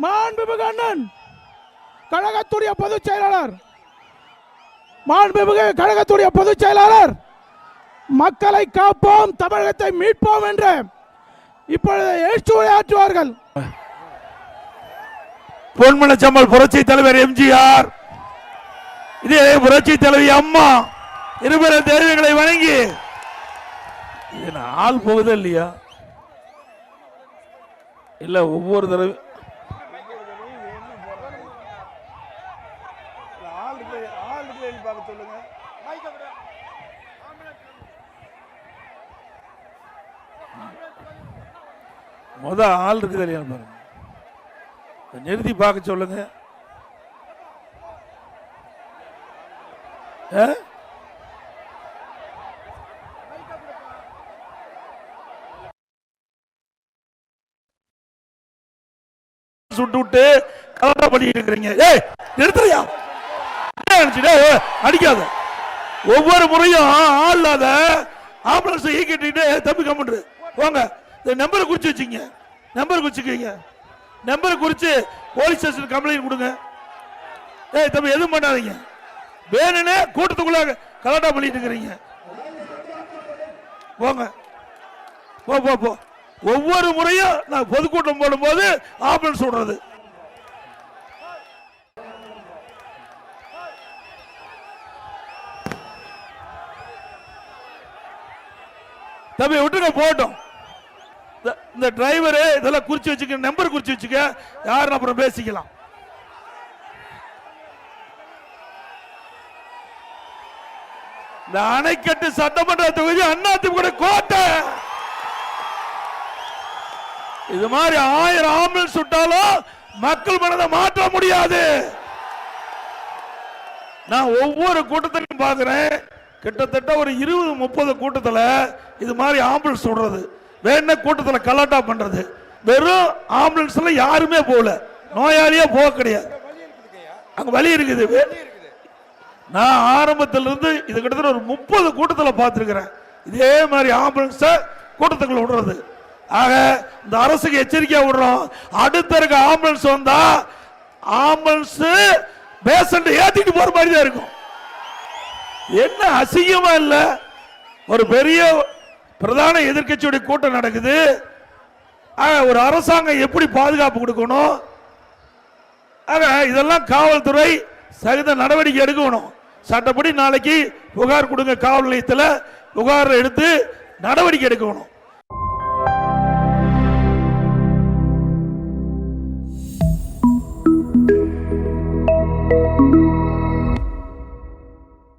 மாண்புமிகு அண்ணன் கழகத்துடைய பொதுச் செயலாளர், மாண்புமிகு கழகத்துடைய பொதுச் செயலாளர் மக்களை காப்போம் தமிழகத்தை மீட்போம் என்று இப்பொழுது எழுச்சி உரையாற்றுவார்கள். பொன்மனச்சம்மல் புரட்சி தலைவர் எம்ஜிஆர், இதே புரட்சி தலைவி அம்மா இருவரும் தேவைகளை வணங்கி ஆள் போகுது இல்லையா? இல்ல ஒவ்வொரு தடவை முத ஆள் இருக்குது இல்லையா பாருங்க, நிறுத்தி பார்க்க சொல்லுங்க. சுட்டு விட்டு கலண்டா பண்ணிட்டு இருக்கிறீங்க. ஏய் நிறுத்துறியா? அடிக்காத. ஒவ்வொரு முறையும் ஆள் இல்லாத ஆம்புலன்ஸ் ஈக்கிட்டு தம்பி கம்பெண்டு போங்க. நம்பரை குறிச்சு வச்சுங்க, நம்பர் குறிச்சுக்கீங்க, நம்பரை குறிச்சு போலீஸ் ஸ்டேஷன் கம்ப்ளைண்ட் கொடுங்க. ஏய் தம்பி எதுவும் பண்ணாதீங்க, வேணும்னே கூட்டத்துக்குள்ள கலாட்டா பண்ணிட்டு இருக்கிறீங்க. போங்க போ போ போ. ஒவ்வொரு முறையும் நான் பொதுக்கூட்டம் போடும்போது ஆம்புலன்ஸ் விடுறது. தம்பி விட்டுங்க போட்டோம். இந்த டிரைவர் இதெல்லாம் குறிச்சு வச்சுக்க, நம்பர் குறிச்சு வச்சுக்க, யாரும் அப்புறம் பேசிக்கலாம். இந்த அணைக்கட்டு சட்டமன்ற தொகுதி அதிமுக கோட்டை. இது மாதிரி 1000 ஆம்புலன்ஸ் விட்டாலும் மக்கள் மனதை மாற்ற முடியாது. நான் ஒவ்வொரு கூட்டத்திலையும் பாக்குறேன், கிட்டத்தட்ட ஒரு 20-30 கூட்டத்தில் இது மாதிரி ஆம்புலன்ஸ் விடுறது, வேணா கூட்டத்தில் கலாட்டா பண்றது. வெறும் ஆம்புலன்ஸ்ல யாருமே போகல, நோயாளியே போக கிடையாது, அங்க வலி இருக்குது. நான் ஆரம்பத்திலிருந்து இது கிட்டத்தட்ட ஒரு 30 கூட்டத்தில் பார்த்திருக்கிறேன் இதே மாதிரி ஆம்புலன்ஸ் கூட்டத்துக்குள்ள விடுறது. ஆக இந்த அரசுக்கு எச்சரிக்கையா விடுறோம், அடுத்த இருக்க ஆம்புலன்ஸ் வந்தா ஆம்புலன்ஸ் பேஷண்ட் ஏத்திட்டு போற மாதிரி தான் இருக்கும். என்ன அசிங்கமா இல்ல? ஒரு பெரிய பிரதான எதிர்க்கட்சியுடைய கூட்டம் நடக்குது, ஒரு அரசாங்கம் எப்படி பாதுகாப்பு கொடுக்கணும்? ஆக இதெல்லாம் காவல்துறை சகித நடவடிக்கை எடுக்கணும். சட்டப்படி நாளைக்கு புகார் கொடுங்க, காவல் நிலையத்தில் புகார் எடுத்து நடவடிக்கை எடுக்கணும். Thank you.